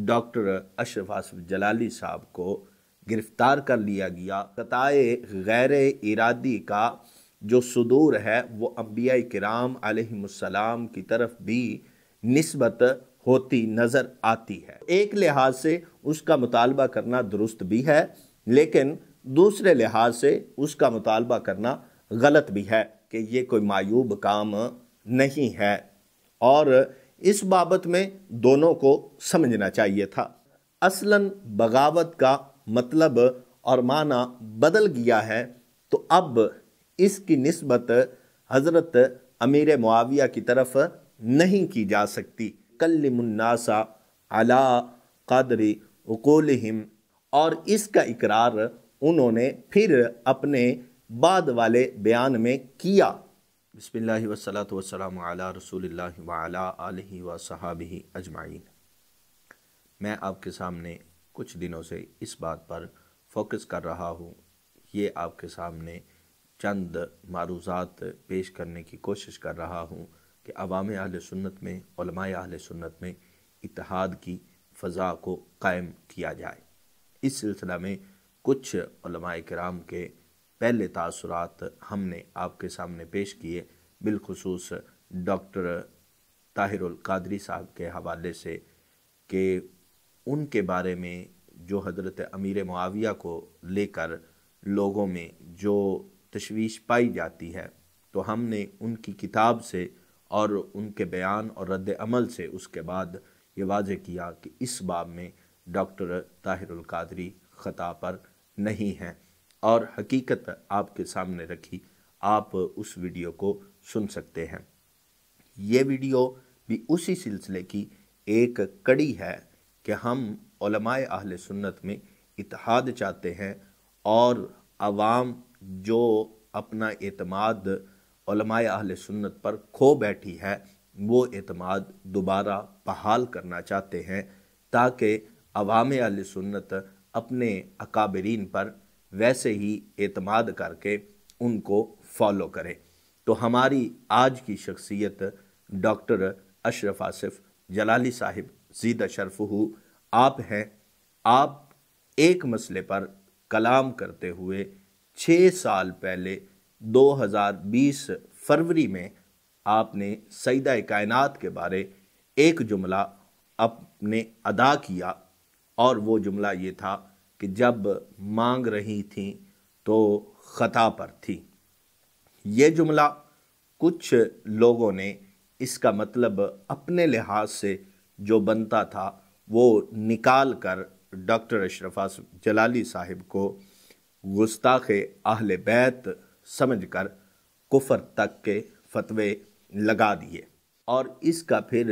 Doctor اشرف آصف جلالی صاحب کو گرفتار کر لیا گیا۔ قطعے غیر ارادی کا جو صدور ہے وہ انبیاء کرام علیہم السلام کی طرف بھی نسبت ہوتی نظر آتی ہے۔ ایک لحاظ سے اس کا مطالبہ کرنا درست بھی ہے، لیکن دوسرے لحاظ سے اس کا مطالبہ کرنا غلط بھی ہے کہ یہ کوئی معیوب کام نہیں ہے، اور اس بابت میں دونوں کو سمجھنا چاہیے تھا۔ اصلاً بغاوت کا مطلب اور معنی بدل گیا ہے، تو اب اس کی نسبت حضرت امیر معاویہ کی طرف نہیں کی جا سکتی۔ کلم الناس علی قدر عقولہم، اور اس کا اقرار انہوں نے پھر اپنے بعد والے بیان میں کیا۔ بسم اللہ والصلاة والسلام علی رسول اللہ وعلی آلہ وصحابہ اجمعین۔ میں آپ کے سامنے کچھ دنوں سے اس بات پر فوکس کر رہا ہوں، یہ آپ کے سامنے چند معروضات پیش کرنے کی کوشش کر رہا ہوں کہ عوام اہل سنت میں، علماء اہل سنت میں اتحاد کی فضا کو قائم کیا جائے۔ اس سلسلہ میں کچھ علماء کرام کے پہلے تاثرات ہم نے آپ کے سامنے پیش کیے، بالخصوص ڈاکٹر طاہر القادری صاحب کے حوالے سے، کہ ان کے بارے میں جو حضرت امیر معاویہ کو لے کر لوگوں میں جو تشویش پائی جاتی ہے، تو ہم نے ان کی کتاب سے اور ان کے بیان اور رد عمل سے اس کے بعد یہ واضح کیا کہ اس باب میں ڈاکٹر طاہر القادری خطا پر نہیں ہیں، اور حقیقت آپ کے سامنے رکھی۔ آپ اس ویڈیو کو سن سکتے ہیں۔ یہ ویڈیو بھی اسی سلسلے کی ایک کڑی ہے کہ ہم علماء اہل سنت میں اتحاد چاہتے ہیں، اور عوام جو اپنا اعتماد علماء اہل سنت پر کھو بیٹھی ہے، وہ اعتماد دوبارہ بحال کرنا چاہتے ہیں، تاکہ عوام اہل سنت اپنے اکابرین پر ویسے ہی اعتماد کر کے ان کو فالو کرے۔ تو ہماری آج کی شخصیت ڈاکٹر اشرف آصف جلالی صاحب زیدہ شرفہ آپ ہیں۔ آپ ایک مسئلے پر کلام کرتے ہوئے 6 سال پہلے 2020 فروری میں آپ نے سیدہ کائنات کے بارے ایک جملہ اپنے ادا کیا، اور وہ جملہ یہ تھا کہ جب مانگ رہی تھیں تو خطا پر تھی۔ یہ جملہ کچھ لوگوں نے اس کا مطلب اپنے لحاظ سے جو بنتا تھا وہ نکال کر ڈاکٹر اشرف آصف جلالی صاحب کو گستاخ اہل بیت سمجھ کر کفر تک کے فتوے لگا دیے، اور اس کا پھر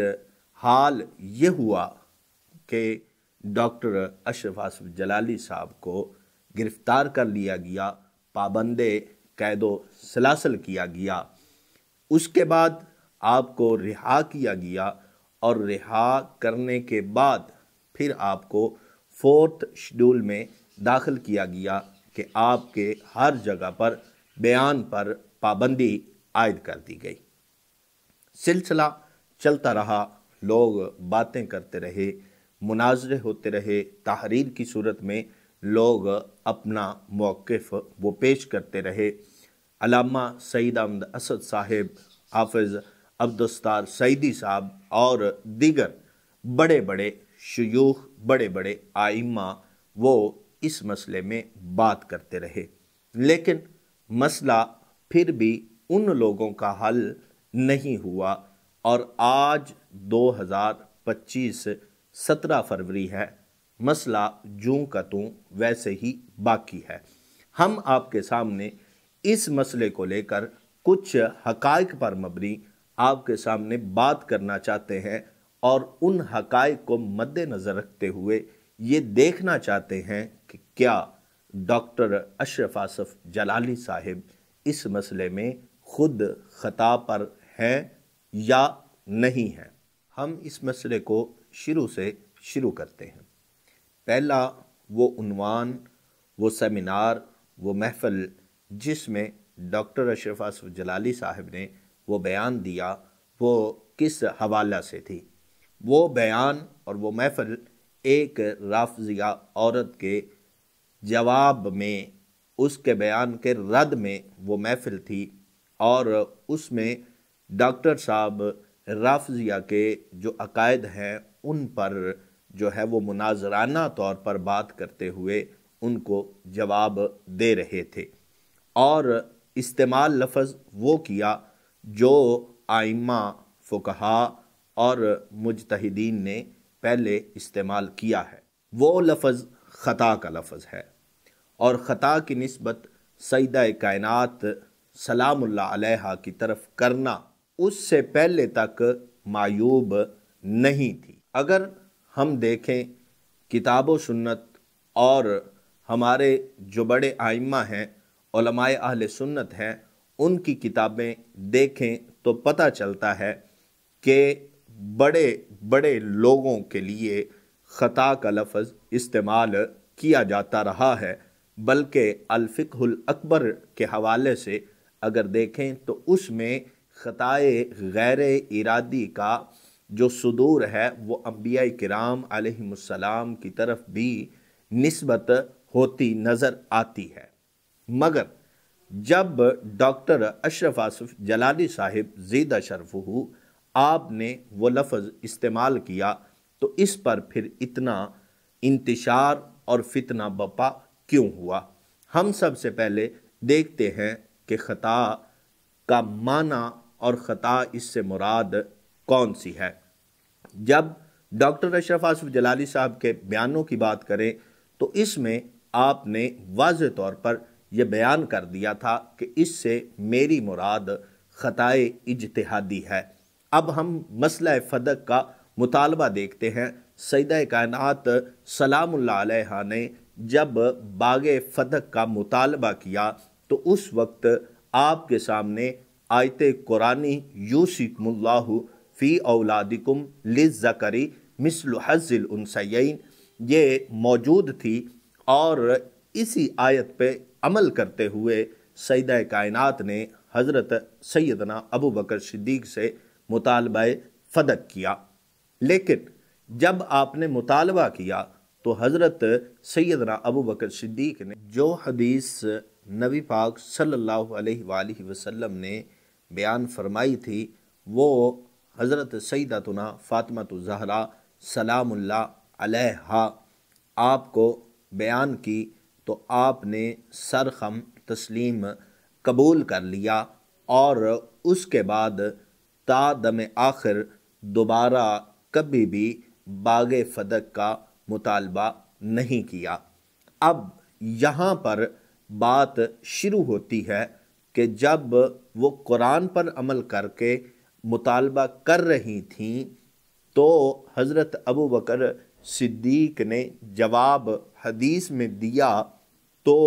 حال یہ ہوا کہ ڈاکٹر اشرف آصف جلالی صاحب کو گرفتار کر لیا گیا، پابند قید و سلاسل کیا گیا۔ اس کے بعد آپ کو رہا کیا گیا، اور رہا کرنے کے بعد پھر آپ کو 4تھ شیڈول میں داخل کیا گیا کہ آپ کے ہر جگہ پر بیان پر پابندی عائد کر دی گئی۔ سلسلہ چلتا رہا، لوگ باتیں کرتے رہے، مناظرے ہوتے رہے، تحریر کی صورت میں لوگ اپنا موقف وہ پیش کرتے رہے۔ علامہ سعید احمد اسد صاحب، حافظ عبدالستار سعیدی صاحب اور دیگر بڑے بڑے شیوخ، بڑے بڑے ائمہ وہ اس مسئلے میں بات کرتے رہے، لیکن مسئلہ پھر بھی ان لوگوں کا حل نہیں ہوا، اور آج 2025 17 فروری ہے، مسئلہ جوں کا توں ویسے ہی باقی ہے۔ ہم آپ کے سامنے اس مسئلے کو لے کر کچھ حقائق پر مبنی آپ کے سامنے بات کرنا چاہتے ہیں، اور ان حقائق کو مد نظر رکھتے ہوئے یہ دیکھنا چاہتے ہیں کہ کیا ڈاکٹر اشرف آصف جلالی صاحب اس مسئلے میں خود خطا پر ہیں یا نہیں ہیں۔ ہم اس مسئلے کو شروع سے شروع کرتے ہیں۔ پہلا وہ عنوان، وہ سیمینار، وہ محفل جس میں ڈاکٹر اشرف آصف جلالی صاحب نے وہ بیان دیا، وہ کس حوالہ سے تھی؟ وہ بیان اور وہ محفل ایک رافضیہ عورت کے جواب میں، اس کے بیان کے رد میں وہ محفل تھی، اور اس میں ڈاکٹر صاحب رافضیہ کے جو عقائد ہیں ان پر جو ہے وہ مناظرانہ طور پر بات کرتے ہوئے ان کو جواب دے رہے تھے، اور استعمال لفظ وہ کیا جو ائمہ، فقہا اور مجتہدین نے پہلے استعمال کیا ہے۔ وہ لفظ خطا کا لفظ ہے، اور خطا کی نسبت سیدہ کائنات سلام اللہ علیہا کی طرف کرنا اس سے پہلے تک معیوب نہیں تھی۔ اگر ہم دیکھیں کتاب و سنت اور ہمارے جو بڑے ائمہ ہیں، علماء اہل سنت ہیں، ان کی کتابیں دیکھیں تو پتہ چلتا ہے کہ بڑے بڑے لوگوں کے لیے خطا کا لفظ استعمال کیا جاتا رہا ہے، بلکہ الفقہ الاکبر کے حوالے سے اگر دیکھیں تو اس میں خطائے غیر ارادی کا جو صدور ہے وہ انبیاء کرام علیہم السلام کی طرف بھی نسبت ہوتی نظر آتی ہے۔ مگر جب ڈاکٹر اشرف آصف جلالی صاحب زیدہ شرفہ آپ نے وہ لفظ استعمال کیا تو اس پر پھر اتنا انتشار اور فتنہ بپا کیوں ہوا؟ ہم سب سے پہلے دیکھتے ہیں کہ خطا کا معنی اور خطا اس سے مراد کون سی ہے۔ جب ڈاکٹر اشرف آصف جلالی صاحب کے بیانوں کی بات کریں تو اس میں آپ نے واضح طور پر یہ بیان کر دیا تھا کہ اس سے میری مراد خطائے اجتہادی ہے۔ اب ہم مسئلہ فدق کا مطالبہ دیکھتے ہیں۔ سیدہ کائنات سلام اللہ علیہا نے جب باغ فدق کا مطالبہ کیا تو اس وقت آپ کے سامنے آیت قرآنی یوصیکم اللہ فی اولادکم للذکر مثل حظ الانثیین یہ موجود تھی، اور اسی آیت پہ عمل کرتے ہوئے سیدہ کائنات نے حضرت سیدنا ابو بکر صدیق سے مطالبہ فدق کیا۔ لیکن جب آپ نے مطالبہ کیا تو حضرت سیدنا ابو بکر صدیق نے جو حدیث نبی پاک صلی اللہ علیہ وآلہ وسلم نے بیان فرمائی تھی وہ حضرت سیدتنا فاطمہ الزہرا سلام اللہ علیہا آپ کو بیان کی تو آپ نے سرخم تسلیم قبول کر لیا، اور اس کے بعد تا دم آخر دوبارہ کبھی بھی باغ فدق کا مطالبہ نہیں کیا۔ اب یہاں پر بات شروع ہوتی ہے کہ جب وہ قرآن پر عمل کر کے مطالبہ کر رہی تھیں تو حضرت ابو بکر صدیق نے جواب حدیث میں دیا تو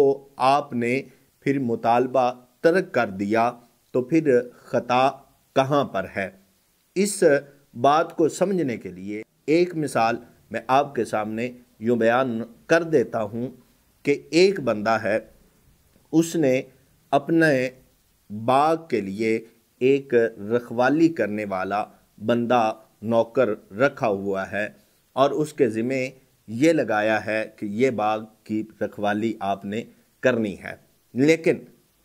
آپ نے پھر مطالبہ ترک کر دیا، تو پھر خطا کہاں پر ہے؟ اس بات کو سمجھنے کے لیے ایک مثال میں آپ کے سامنے یوں بیان کر دیتا ہوں کہ ایک بندہ ہے، اس نے اپنے باغ کے لیے ایک رکھوالی کرنے والا بندہ نوکر رکھا ہوا ہے، اور اس کے ذمہ یہ لگایا ہے کہ یہ باغ کی رکھوالی آپ نے کرنی ہے، لیکن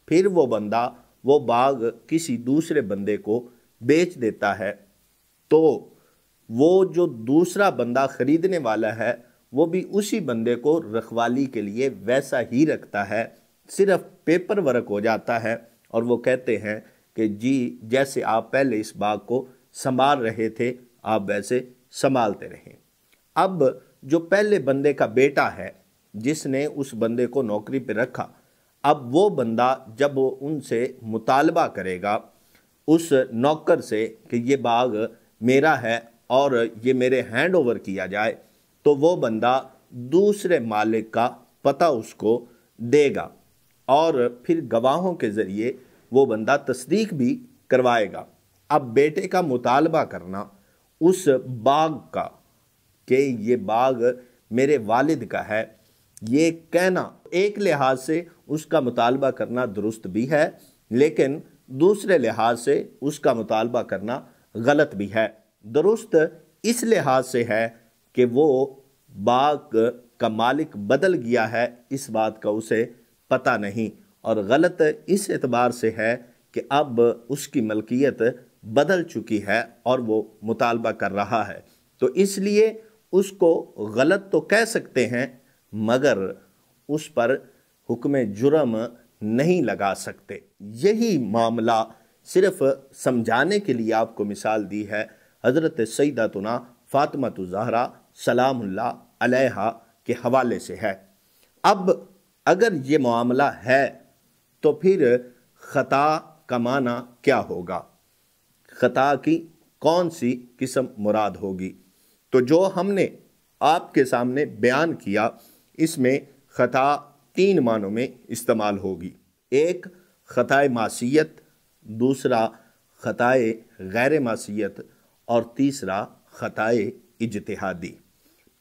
پھر وہ بندہ وہ باغ کسی دوسرے بندے کو بیچ دیتا ہے، تو وہ جو دوسرا بندہ خریدنے والا ہے وہ بھی اسی بندے کو رکھوالی کے لیے ویسا ہی رکھتا ہے، صرف پیپر ورک ہو جاتا ہے، اور وہ کہتے ہیں کہ جی جیسے آپ پہلے اس باغ کو سنبھال رہے تھے آپ ویسے سنبھالتے رہیں۔ اب جو پہلے بندے کا بیٹا ہے جس نے اس بندے کو نوکری پہ رکھا، اب وہ بندہ جب وہ ان سے مطالبہ کرے گا اس نوکر سے کہ یہ باغ میرا ہے اور یہ میرے ہینڈ اوور کیا جائے، تو وہ بندہ دوسرے مالک کا پتہ اس کو دے گا، اور پھر گواہوں کے ذریعے وہ بندہ تصدیق بھی کروائے گا۔ اب بیٹے کا مطالبہ کرنا اس باغ کا کہ یہ باغ میرے والد کا ہے، یہ کہنا ایک لحاظ سے اس کا مطالبہ کرنا درست بھی ہے، لیکن دوسرے لحاظ سے اس کا مطالبہ کرنا غلط بھی ہے۔ درست اس لحاظ سے ہے کہ وہ باغ کا مالک بدل گیا ہے اس بات کا اسے پتہ نہیں، اور غلط اس اعتبار سے ہے کہ اب اس کی ملکیت بدل چکی ہے اور وہ مطالبہ کر رہا ہے، تو اس لیے اس کو غلط تو کہہ سکتے ہیں مگر اس پر حکم جرم نہیں لگا سکتے۔ یہی معاملہ صرف سمجھانے کے لیے آپ کو مثال دی ہے حضرت سیدتنا فاطمہ الزہرا سلام اللہ علیہا کے حوالے سے ہے۔ اب اگر یہ معاملہ ہے تو پھر خطا کا معنی کیا ہوگا؟ خطا کی کون سی قسم مراد ہوگی؟ تو جو ہم نے آپ کے سامنے بیان کیا اس میں خطا 3 معنوں میں استعمال ہوگی۔ ایک خطائے معصیت، دوسرا خطائے غیر معصیت، اور تیسرا خطائے اجتہادی۔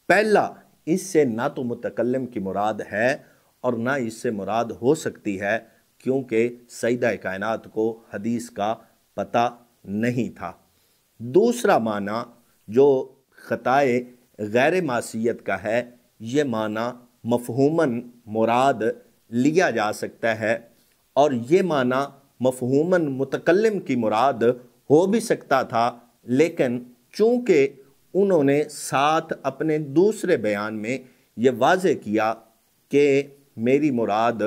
پہلا اس سے نہ تو متکلم کی مراد ہے اور نہ اس سے مراد ہو سکتی ہے، کیونکہ سیدہ کائنات کو حدیث کا پتہ نہیں تھا۔ دوسرا معنی جو خطائے غیر معصیت کا ہے، یہ معنی مفہوماً مراد لیا جا سکتا ہے، اور یہ معنی مفہوماً متکلم کی مراد ہو بھی سکتا تھا، لیکن چونکہ انہوں نے ساتھ اپنے دوسرے بیان میں یہ واضح کیا کہ میری مراد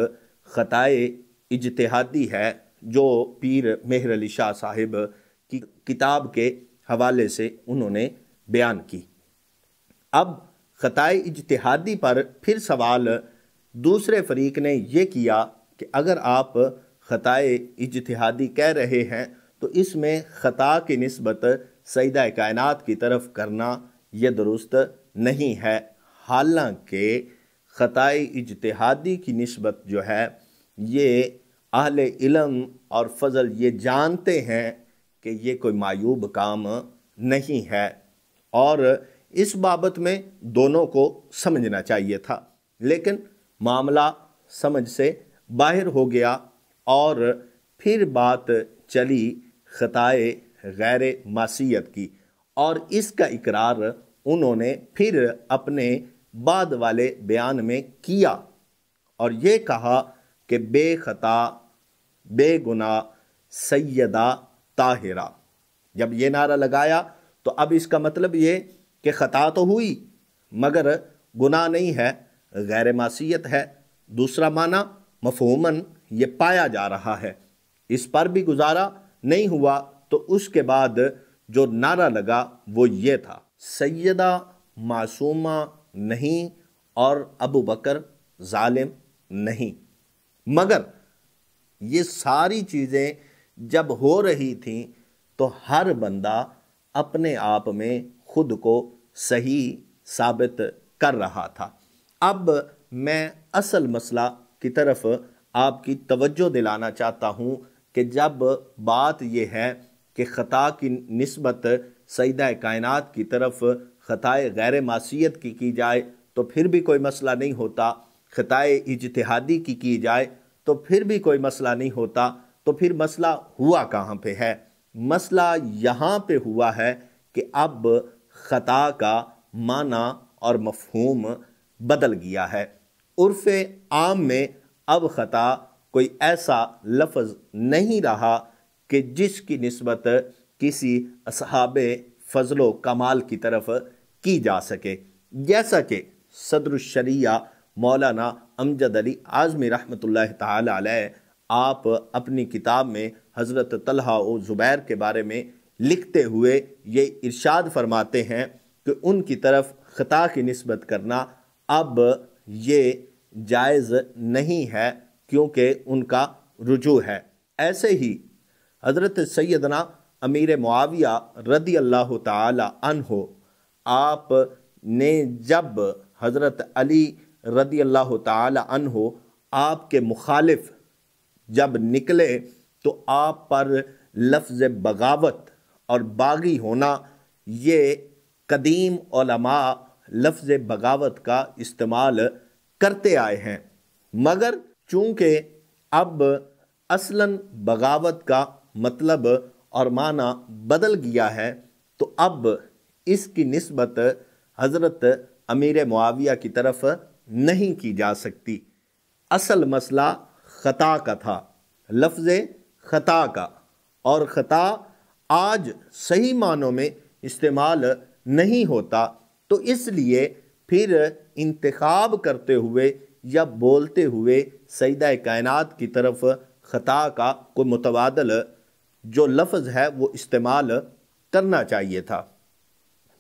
خطائے اجتہادی ہے، جو پیر مہر علی شاہ صاحب کی کتاب کے حوالے سے انہوں نے بیان کی۔ اب خطائے اجتہادی پر پھر سوال دوسرے فریق نے یہ کیا کہ اگر آپ خطائے اجتہادی کہہ رہے ہیں تو اس میں خطا کی نسبت سیدہ کائنات کی طرف کرنا یہ درست نہیں ہے، حالانکہ خطائے اجتہادی کی نسبت جو ہے یہ اہل علم اور فضل یہ جانتے ہیں کہ یہ کوئی معیوب کام نہیں ہے، اور اس بابت میں دونوں کو سمجھنا چاہیے تھا، لیکن معاملہ سمجھ سے باہر ہو گیا اور پھر بات چلی خطائے غیر معصیت کی، اور اس کا اقرار انہوں نے پھر اپنے بعد والے بیان میں کیا اور یہ کہا کہ بے خطا بے گناہ سیدہ طاہرہ۔ جب یہ نعرہ لگایا تو اب اس کا مطلب یہ کہ خطا تو ہوئی مگر گناہ نہیں ہے، غیر معصیت ہے۔ دوسرا معنی مفہوماً یہ پایا جا رہا ہے، اس پر بھی گزارا نہیں ہوا، تو اس کے بعد جو نعرہ لگا وہ یہ تھا، سیدہ معصومہ نہیں اور ابو بکر ظالم نہیں۔ مگر یہ ساری چیزیں جب ہو رہی تھیں تو ہر بندہ اپنے آپ میں خود کو صحیح ثابت کر رہا تھا۔ اب میں اصل مسئلہ کی طرف آپ کی توجہ دلانا چاہتا ہوں کہ جب بات یہ ہے کہ خطا کی نسبت سیدہ کائنات کی طرف خطائے غیر معصیت کی جائے تو پھر بھی کوئی مسئلہ نہیں ہوتا، خطائے اجتہادی کی جائے تو پھر بھی کوئی مسئلہ نہیں ہوتا، تو پھر مسئلہ ہوا کہاں پہ ہے؟ مسئلہ یہاں پہ ہوا ہے کہ اب خطا کا معنی اور مفہوم بدل گیا ہے۔ عرف عام میں اب خطا کوئی ایسا لفظ نہیں رہا کہ جس کی نسبت کسی اصحاب فضل و کمال کی طرف کی جا سکے، جیسا کہ صدر الشریعہ مولانا امجد علی اعظمی رحمۃ اللہ تعالی علیہ آپ اپنی کتاب میں حضرت طلحہ و زبیر کے بارے میں لکھتے ہوئے یہ ارشاد فرماتے ہیں کہ ان کی طرف خطا کی نسبت کرنا اب یہ جائز نہیں ہے کیونکہ ان کا رجوع ہے۔ ایسے ہی حضرت سیدنا امیر معاویہ رضی اللہ تعالی عنہ آپ نے جب حضرت علی رضی اللہ تعالی عنہ آپ کے مخالف جب نکلے تو آپ پر لفظ بغاوت اور باغی ہونا، یہ قدیم علماء لفظ بغاوت کا استعمال کرتے آئے ہیں، مگر چونکہ اب اصلاً بغاوت کا مطلب اور معنی بدل گیا ہے تو اب اس کی نسبت حضرت امیر معاویہ کی طرف نہیں کی جا سکتی۔ اصل مسئلہ خطا کا تھا، لفظ خطا کا، اور خطا آج صحیح معنوں میں استعمال نہیں ہوتا، تو اس لیے پھر انتخاب کرتے ہوئے یا بولتے ہوئے سیدہ کائنات کی طرف خطا کا کوئی متبادل جو لفظ ہے وہ استعمال کرنا چاہیے تھا،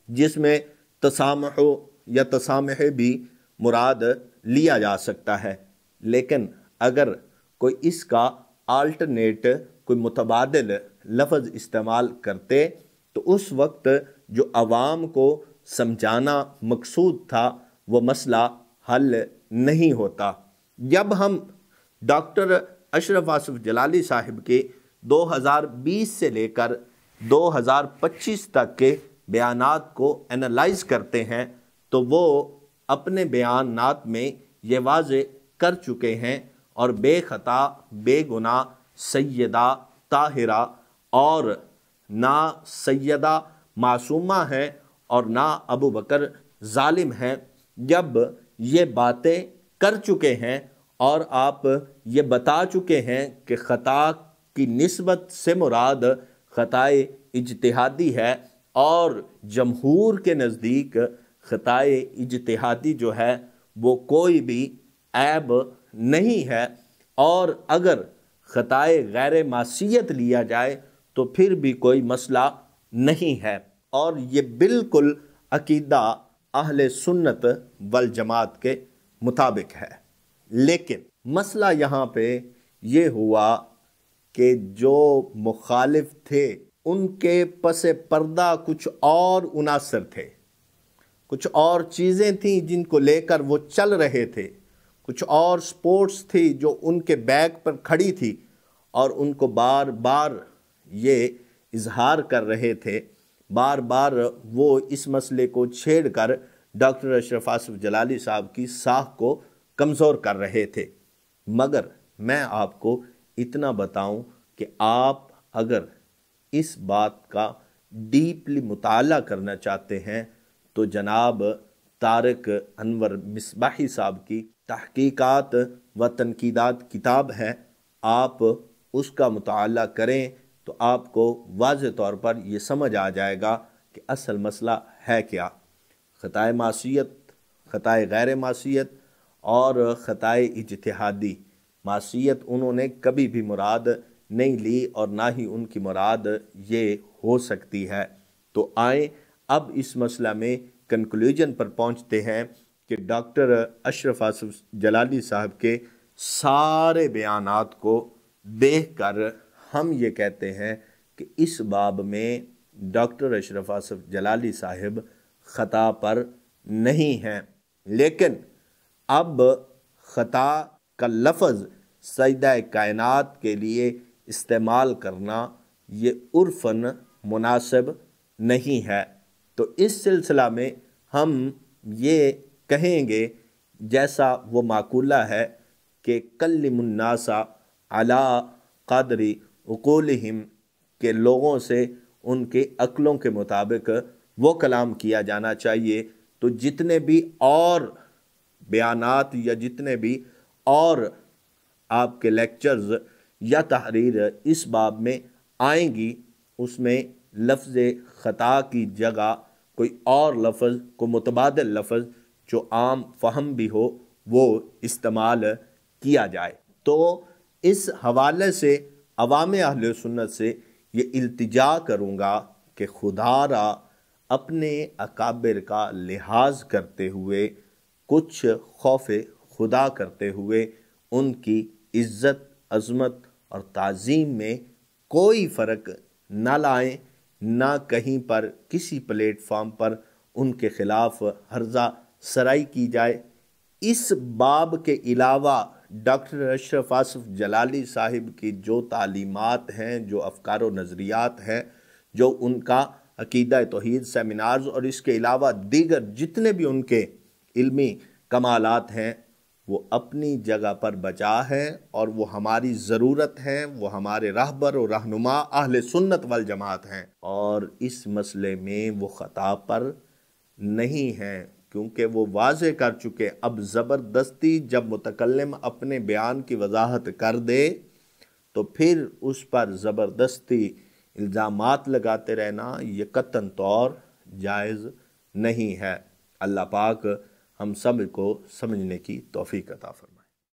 جس میں تسامح یا تسامح بھی مراد لیا جا سکتا ہے۔ لیکن اگر کوئی اس کا آلٹرنیٹ کوئی متبادل لفظ استعمال کرتے تو اس وقت جو عوام کو سمجھانا مقصود تھا وہ مسئلہ حل نہیں ہوتا۔ جب ہم ڈاکٹر اشرف آصف جلالی صاحب کے 2020 سے لے کر 2025 تک کے بیانات کو انالائز کرتے ہیں تو وہ اپنے بیانات میں یہ واضح کر چکے ہیں اور بے خطا بے گناہ سیدہ طاہرہ اور نہ سیدہ معصومہ ہیں اور نہ ابو بکر ظالم ہیں۔ جب یہ باتیں کر چکے ہیں اور آپ یہ بتا چکے ہیں کہ خطا کی نسبت سے مراد خطائے اجتہادی ہے اور جمہور کے نزدیک خطائے اجتہادی جو ہے وہ کوئی بھی عیب نہیں ہے، اور اگر خطائے غیر معصیت لیا جائے تو پھر بھی کوئی مسئلہ نہیں ہے، اور یہ بالکل عقیدہ اہل سنت والجماعت کے مطابق ہے۔ لیکن مسئلہ یہاں پہ یہ ہوا کہ جو مخالف تھے ان کے پس پردہ کچھ اور عناصر تھے، کچھ اور چیزیں تھیں جن کو لے کر وہ چل رہے تھے، کچھ اور سپورٹس تھی جو ان کے بیک پر کھڑی تھی، اور ان کو بار بار یہ اظہار کر رہے تھے، بار بار وہ اس مسئلے کو چھیڑ کر ڈاکٹر اشرف آصف جلالی صاحب کی ساکھ کو کمزور کر رہے تھے۔ مگر میں آپ کو اتنا بتاؤں کہ آپ اگر اس بات کا ڈیپلی مطالعہ کرنا چاہتے ہیں تو جناب طارق انور مصباحی صاحب کی تحقیقات و تنقیدات کتاب ہے، آپ اس کا مطالعہ کریں تو آپ کو واضح طور پر یہ سمجھ آ جائے گا کہ اصل مسئلہ ہے کیا۔ خطائے معصیت، خطائے غیر معصیت اور خطائے اجتہادی، معصیت انہوں نے کبھی بھی مراد نہیں لی اور نہ ہی ان کی مراد یہ ہو سکتی ہے۔ تو آئیں اب اس مسئلہ میں کنکلوژن پر پہنچتے ہیں کہ ڈاکٹر اشرف آصف جلالی صاحب کے سارے بیانات کو دیکھ کر ہم یہ کہتے ہیں کہ اس باب میں ڈاکٹر اشرف آصف جلالی صاحب خطا پر نہیں ہیں۔ لیکن اب خطا کا لفظ سیدہ کائنات کے لیے استعمال کرنا یہ عرفاً مناسب نہیں ہے، تو اس سلسلہ میں ہم یہ کہیں گے جیسا وہ مقولہ ہے کہ کلم الناس علی قدر عقولہم، کہ لوگوں سے ان کے عقلوں کے مطابق وہ کلام کیا جانا چاہیے۔ تو جتنے بھی اور بیانات یا جتنے بھی اور آپ کے لیکچرز یا تحریر اس باب میں آئیں گی اس میں لفظ خطا کی جگہ کوئی اور لفظ، کوئی متبادل لفظ جو عام فہم بھی ہو وہ استعمال کیا جائے۔ تو اس حوالے سے عوام اہل سنت سے یہ التجا کروں گا کہ خدا را اپنے اکابر کا لحاظ کرتے ہوئے، کچھ خوف خدا کرتے ہوئے ان کی عزت، عظمت اور تعظیم میں کوئی فرق نہ لائیں، نہ کہیں پر کسی پلیٹ فارم پر ان کے خلاف ہرزہ سرائی کی جائے۔ اس باب کے علاوہ ڈاکٹر اشرف آصف جلالی صاحب کی جو تعلیمات ہیں، جو افکار و نظریات ہیں، جو ان کا عقیدہ توحید سیمینارز اور اس کے علاوہ دیگر جتنے بھی ان کے علمی کمالات ہیں وہ اپنی جگہ پر بجا ہے، اور وہ ہماری ضرورت ہے، وہ ہمارے رہبر و رہنما اہل سنت والجماعت ہیں، اور اس مسئلے میں وہ خطا پر نہیں ہیں۔ کیونکہ وہ واضح کر چکے. اب زبردستی جب متکلم اپنے بیان کی وضاحت کر دے تو پھر اس پر زبردستی الزامات لگاتے رہنا یہ قطعاً طور جائز نہیں ہے. اللہ پاک ہم سب کو سمجھنے کی توفیق عطا فرمائے.